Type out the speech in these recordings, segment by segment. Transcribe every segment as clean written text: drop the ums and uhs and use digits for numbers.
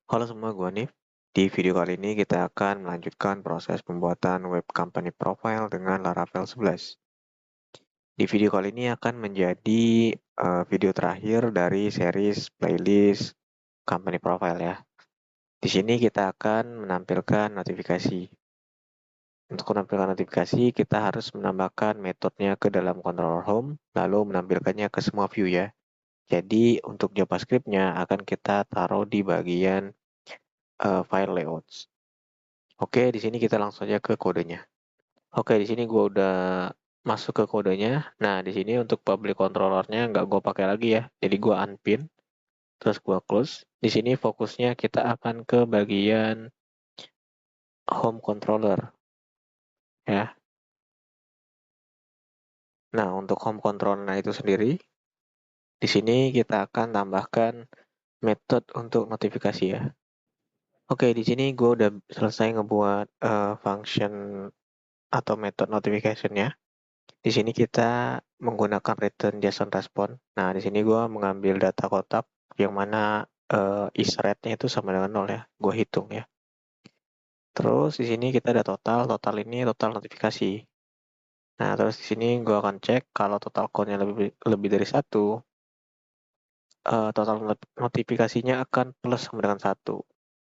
Halo semua, gue Nif. Di video kali ini kita akan melanjutkan proses pembuatan web company profile dengan Laravel 11. Di video kali ini akan menjadi video terakhir dari series playlist company profile ya. Di sini kita akan menampilkan notifikasi. Untuk menampilkan notifikasi, kita harus menambahkan metodenya ke dalam controller home, lalu menampilkannya ke semua view ya. Jadi untuk JavaScript-nya akan kita taruh di bagian file layouts. Oke, di sini kita langsung aja ke kodenya. Oke, di sini gue udah masuk ke kodenya. Nah, di sini untuk public controllernya nggak gue pakai lagi ya. Jadi gue unpin, terus gue close. Di sini fokusnya kita akan ke bagian home controller ya. Nah, untuk home controller itu sendiri, di sini kita akan tambahkan method untuk notifikasi ya. Oke, di sini gue udah selesai ngebuat function atau method notification-nya. Di sini kita menggunakan return JSON response. Nah, di sini gue mengambil data kotak yang mana is rate-nya itu sama dengan 0 ya. Gue hitung ya. Terus di sini kita ada total ini total notifikasi. Nah, terus di sini gue akan cek kalau total count-nya lebih dari 1, total notifikasinya akan plus sama dengan 1.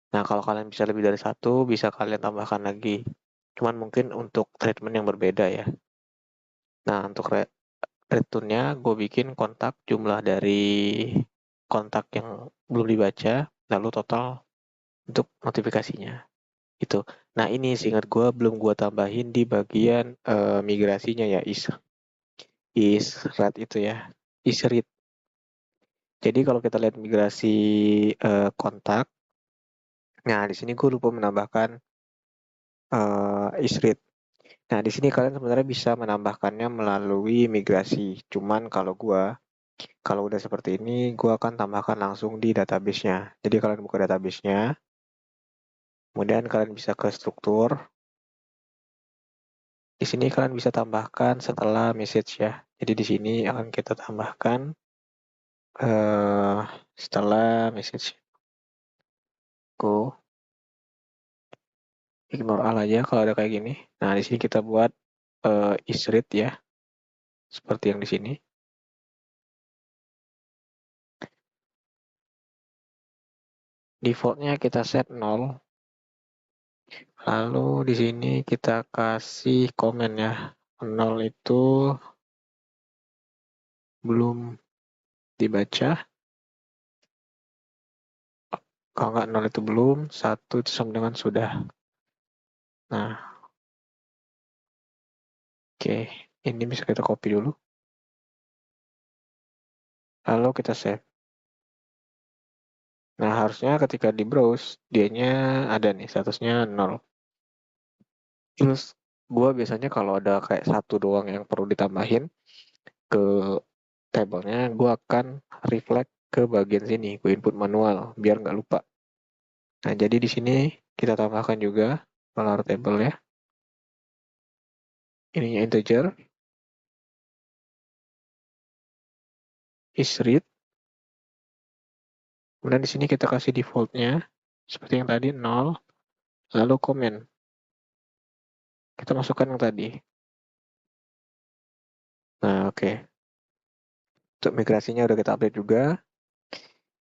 Nah, kalau kalian bisa lebih dari 1, bisa kalian tambahkan lagi. Cuman mungkin untuk treatment yang berbeda ya. Nah, untuk return-nya gue bikin kontak jumlah dari kontak yang belum dibaca, lalu total untuk notifikasinya. Itu. Nah, ini seingat gue belum gue tambahin di bagian migrasinya ya, is read itu ya. Is read. Jadi kalau kita lihat migrasi kontak, nah di sini gue lupa menambahkan is read. Nah, di sini kalian sebenarnya bisa menambahkannya melalui migrasi. Cuman kalau udah seperti ini, gue akan tambahkan langsung di database-nya. Jadi kalian buka database-nya, kemudian kalian bisa ke struktur. Di sini kalian bisa tambahkan setelah message ya. Jadi di sini akan kita tambahkan setelah message. Go ignore all aja kalau ada kayak gini. Nah, di sini kita buat isRead ya. Seperti yang di sini. Defaultnya kita set 0. Lalu di sini kita kasih komen ya. 0 itu belum dibaca. Kalau nggak 0 itu belum, 1 itu sama dengan sudah. Nah, oke. Ini bisa kita copy dulu. Lalu kita save. Nah, harusnya ketika di browse, dianya ada nih, statusnya 0. Terus, gue biasanya kalau ada kayak satu doang yang perlu ditambahin ke tabelnya, gue akan reflect ke bagian sini, gue input manual, biar nggak lupa. Nah, jadi di sini kita tambahkan juga color table ya. Ininya integer, is read. Kemudian di sini kita kasih defaultnya, seperti yang tadi 0, lalu comment. Kita masukkan yang tadi. Nah, oke. Untuk migrasinya udah kita update juga.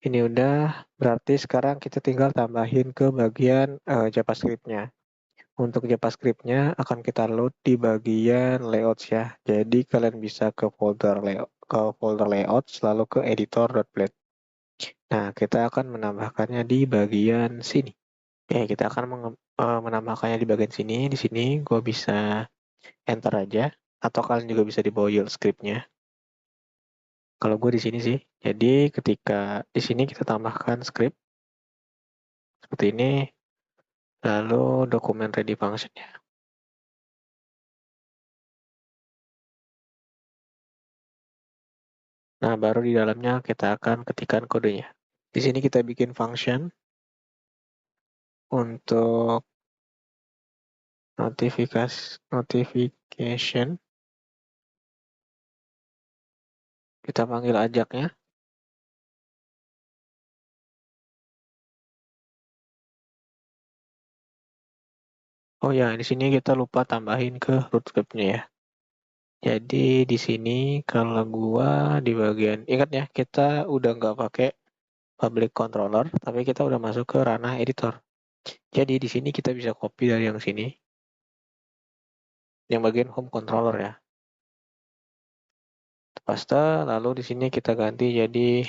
Ini udah, berarti sekarang kita tinggal tambahin ke bagian JavaScript-nya. Untuk JavaScript-nya akan kita load di bagian layouts ya. Jadi kalian bisa ke folder layouts, lalu ke editor.blade. Nah, kita akan menambahkannya di bagian sini. Ya, kita akan menambahkannya di bagian sini. Di sini gue bisa enter aja, atau kalian juga bisa di bawah yield script-nya. Kalau gue di sini sih, jadi ketika di sini kita tambahkan script seperti ini, lalu dokumen ready function-nya. Nah, baru di dalamnya kita akan ketikkan kodenya. Di sini kita bikin function untuk notification. Kita panggil ajaknya. Oh ya, di sini kita lupa tambahin ke root script-nya ya. Jadi di sini kalau gua di bagian, ingat ya, kita udah nggak pakai public controller, tapi kita udah masuk ke ranah editor. Jadi di sini kita bisa copy dari yang sini, yang bagian home controller ya. Paste, lalu di sini kita ganti jadi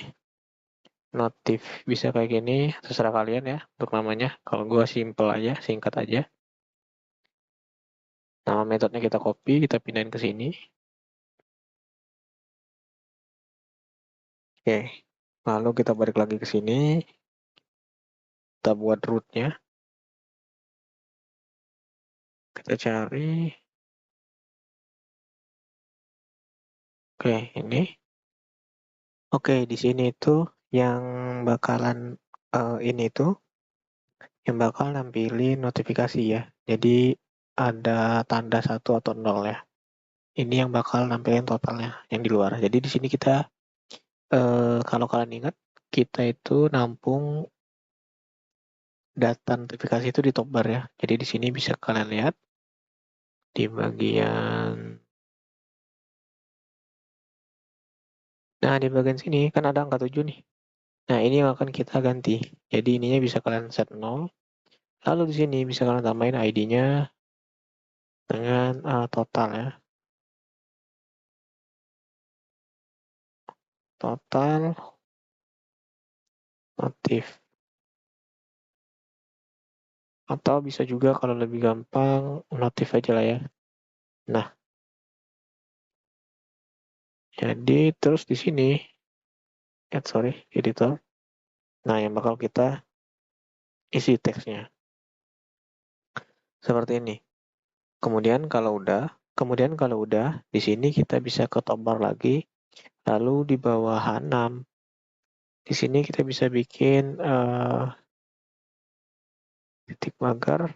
notif, bisa kayak gini, terserah kalian ya untuk namanya. Kalau gua simple aja, singkat aja. Nama metodenya kita copy, kita pindahin ke sini. Oke, lalu kita balik lagi ke sini, kita buat rootnya, kita cari. Oke, ini. Oke, di sini tuh yang bakalan ini tuh yang bakal nampilin notifikasi ya. Jadi ada tanda 1 atau 0 ya. Ini yang bakal nampilin totalnya yang di luar. Jadi di sini kita kalau kalian ingat, kita itu nampung data notifikasi itu di top bar ya. Jadi di sini bisa kalian lihat di bagian, nah di bagian sini kan ada angka 7 nih. Nah, ini yang akan kita ganti. Jadi ininya bisa kalian set 0. Lalu di sini bisa kalian tambahin ID-nya dengan total ya. Total notif. Atau bisa juga kalau lebih gampang notif aja lah ya. Nah, jadi terus di sini, editor. Nah, yang bakal kita isi teksnya. Seperti ini. Kemudian kalau udah, di sini kita bisa ke top bar lagi. Lalu di bawah H6, di sini kita bisa bikin titik magar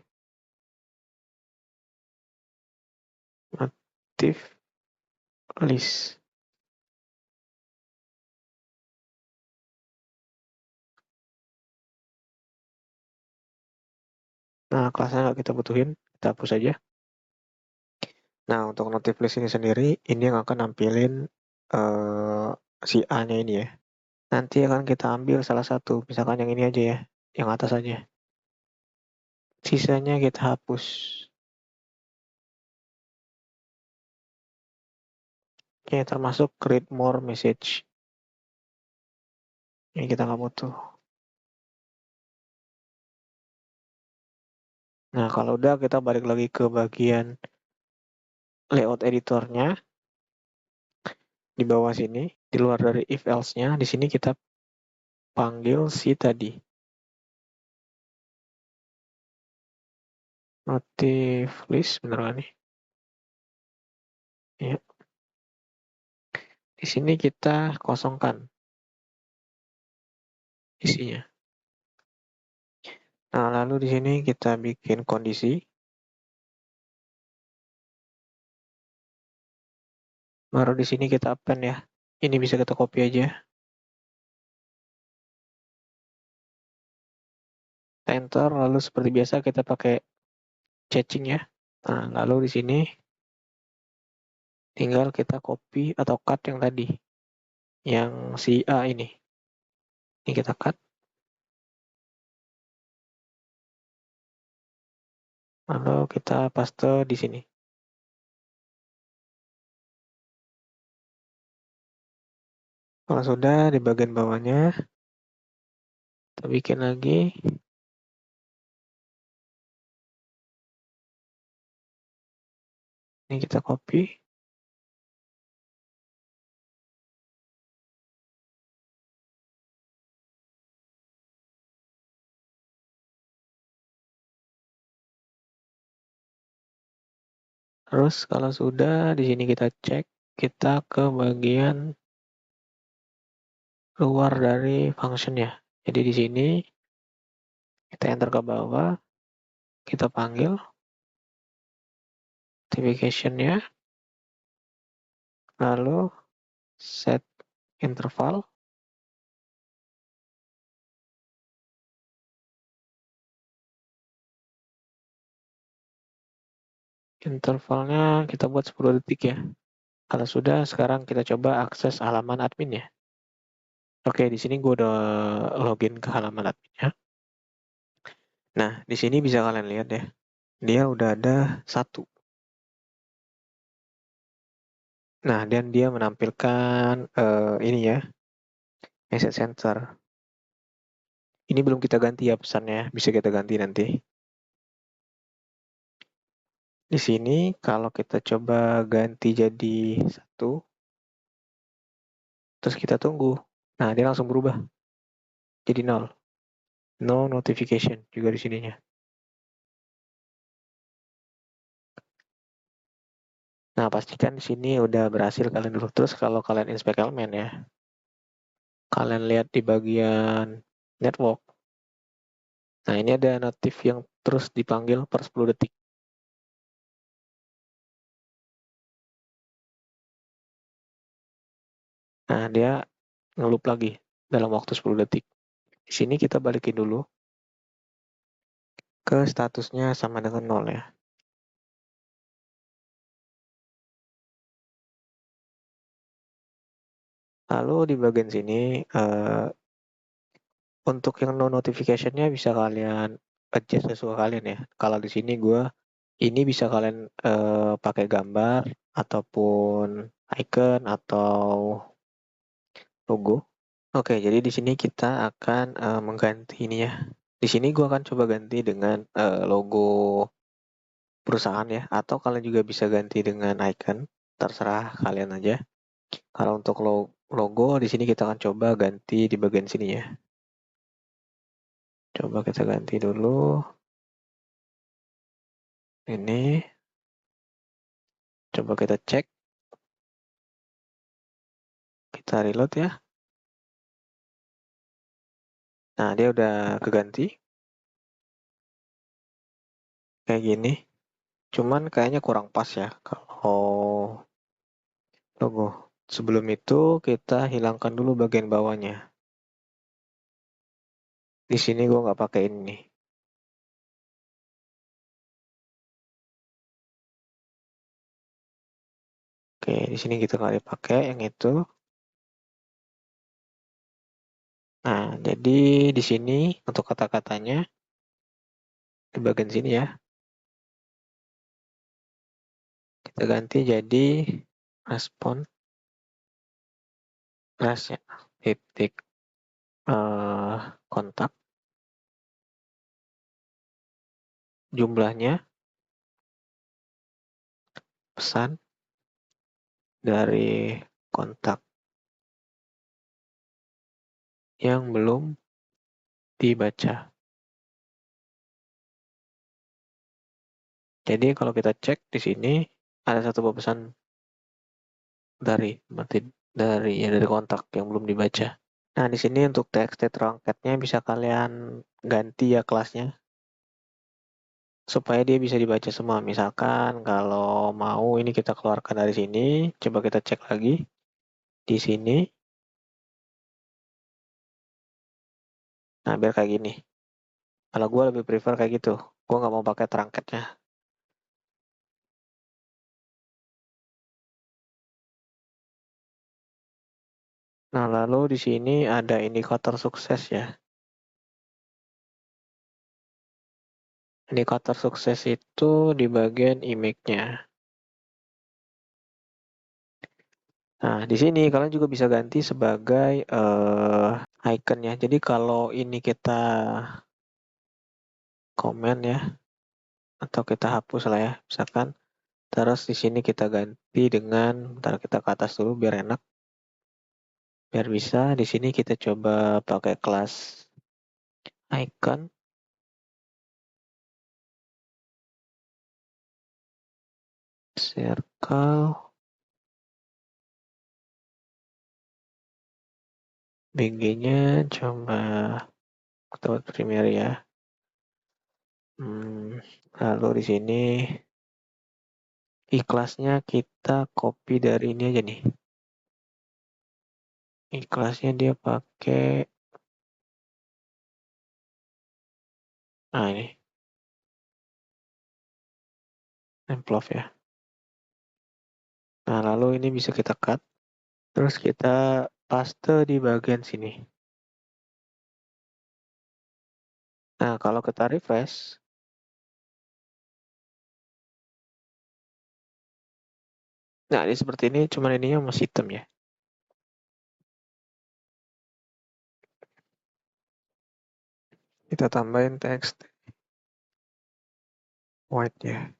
notif list. Nah, kelasnya nggak kita butuhin, kita hapus aja. Nah, untuk notif list ini sendiri, ini yang akan nampilin si A-nya ini ya. Nanti akan kita ambil salah satu, misalkan yang ini aja ya, yang atas aja. Sisanya kita hapus. Oke, termasuk read more message. Ini kita nggak butuh. Nah, kalau udah kita balik lagi ke bagian layout editornya. Di bawah sini, di luar dari if else-nya, di sini kita panggil si tadi. Notif list, bener gak nih? Ya. Di sini kita kosongkan isinya. Nah, lalu di sini kita bikin kondisi. Baru di sini kita append ya. Ini bisa kita copy aja. Enter, lalu seperti biasa kita pakai caching ya. Nah, lalu di sini tinggal kita copy atau cut yang tadi. Yang si A ini. Ini kita cut. Lalu kita paste di sini. Kalau sudah, di bagian bawahnya, kita bikin lagi. Ini kita copy. Terus kalau sudah, di sini kita cek. Kita ke bagian luar dari function ya. Jadi di sini kita enter ke bawah. Kita panggil notification-nya. Lalu set interval. Intervalnya kita buat 10 detik ya. Kalau sudah, sekarang kita coba akses halaman admin ya. Oke, di sini gue udah login ke halaman adminnya. Nah, di sini bisa kalian lihat ya, dia udah ada 1. Nah, dan dia menampilkan ini ya, message center. Ini belum kita ganti ya pesannya, bisa kita ganti nanti. Di sini kalau kita coba ganti jadi 1, terus kita tunggu. Nah, dia langsung berubah jadi 0. No notification juga di sininya. Nah, pastikan di sini udah berhasil kalian dulu. Terus kalau kalian inspect elemen ya, kalian lihat di bagian network. Nah, ini ada notif yang terus dipanggil per 10 detik. Nah, dia ngelup lagi dalam waktu 10 detik. Di sini kita balikin dulu ke statusnya sama dengan 0 ya. Lalu di bagian sini untuk yang no notification-nya bisa kalian adjust sesuai kalian ya. Kalau di sini ini bisa kalian pakai gambar ataupun icon atau logo. Oke, jadi di sini kita akan mengganti ini ya. Di sini gua akan coba ganti dengan logo perusahaan ya, atau kalian juga bisa ganti dengan icon, terserah kalian aja. Kalau untuk logo di sini kita akan coba ganti di bagian sini ya. Coba kita ganti dulu. Ini. Coba kita cek. Kita reload ya. Nah, dia udah keganti. Kayak gini. Cuman kayaknya kurang pas ya kalau logo. Sebelum itu kita hilangkan dulu bagian bawahnya. Di sini gue nggak pakai ini. Oke, di sini kita nggak pakai yang itu. Nah, jadi di sini untuk kata-katanya di bagian sini ya. Kita ganti jadi respon ya, titik kontak, jumlahnya, pesan dari kontak yang belum dibaca. Jadi kalau kita cek di sini ada satu pesan dari kontak yang belum dibaca. Nah, di sini untuk TXT truncate-nya bisa kalian ganti ya kelasnya supaya dia bisa dibaca semua. Misalkan kalau mau ini kita keluarkan dari sini, coba kita cek lagi di sini. Nah, biar kayak gini. Kalau gue lebih prefer kayak gitu. Gue nggak mau pakai truncate-nya. Nah, lalu di sini ada indikator sukses ya. Indikator sukses itu di bagian image-nya. Nah, di sini kalian juga bisa ganti sebagai icon ya. Jadi kalau ini kita komen ya, atau kita hapus lah ya, misalkan. Terus di sini kita ganti dengan, bentar kita ke atas dulu biar enak. Biar bisa, di sini kita coba pakai kelas icon. Circle. BG-nya coba kita primer ya. Lalu di sini ikhlasnya kita copy dari ini aja nih. Ikhlasnya dia pakai, nah ini. envelope ya. Nah, lalu ini bisa kita cut, terus kita paste di bagian sini. Nah, kalau kita refresh, nah ini seperti ini, cuman ininya masih hitam ya. Kita tambahin teks white ya.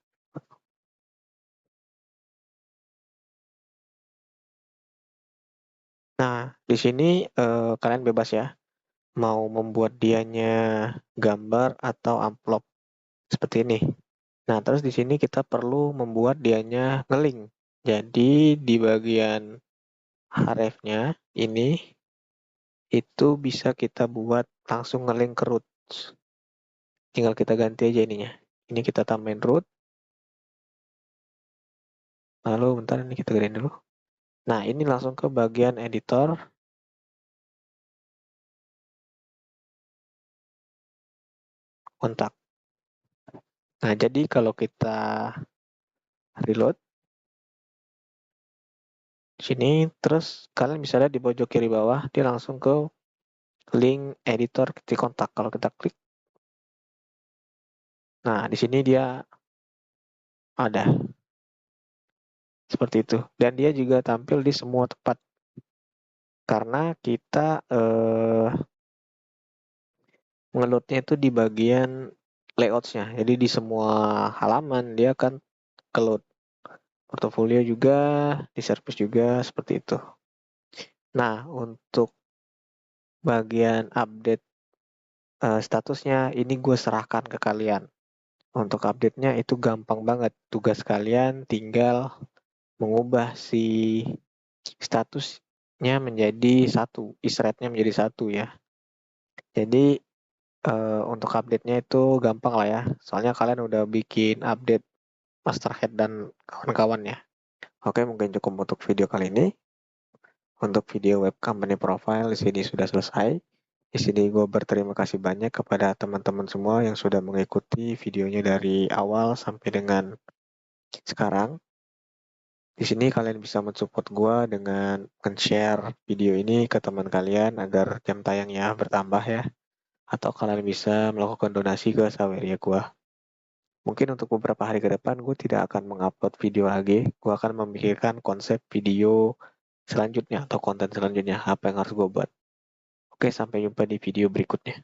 Nah, di sini kalian bebas ya, mau membuat dianya gambar atau amplop seperti ini. Nah, terus di sini kita perlu membuat dianya ngelink. Jadi di bagian href-nya ini itu bisa kita buat langsung ngelink ke roots. Tinggal kita ganti aja ininya. Ini kita tambahin root. Lalu bentar ini kita gedein dulu. Nah, ini langsung ke bagian editor. Kontak. Nah, jadi kalau kita reload di sini, terus kalian bisa lihat di pojok kiri bawah, dia langsung ke link editor di kontak. Kalau kita klik, nah di sini dia ada seperti itu. Dan dia juga tampil di semua tempat karena kita ngeloadnya itu di bagian layouts-nya. Jadi di semua halaman dia akan keload. Portofolio juga, di service juga seperti itu. Nah, untuk bagian update statusnya ini gue serahkan ke kalian. Untuk update-nya itu gampang banget. Tugas kalian tinggal mengubah si statusnya menjadi satu, isRate-nya menjadi satu ya. Jadi untuk update-nya itu gampang lah ya. Soalnya kalian udah bikin update masterhead dan kawan-kawan ya. Oke, mungkin cukup untuk video kali ini. Untuk video web company profile di sini sudah selesai. Di sini gue berterima kasih banyak kepada teman-teman semua yang sudah mengikuti videonya dari awal sampai dengan sekarang. Di sini kalian bisa mensupport gue dengan men-share video ini ke teman kalian agar jam tayangnya bertambah ya. Atau kalian bisa melakukan donasi ke Saweria gue. Mungkin untuk beberapa hari ke depan gue tidak akan mengupload video lagi. Gue akan memikirkan konsep video selanjutnya atau konten selanjutnya apa yang harus gue buat. Oke, sampai jumpa di video berikutnya.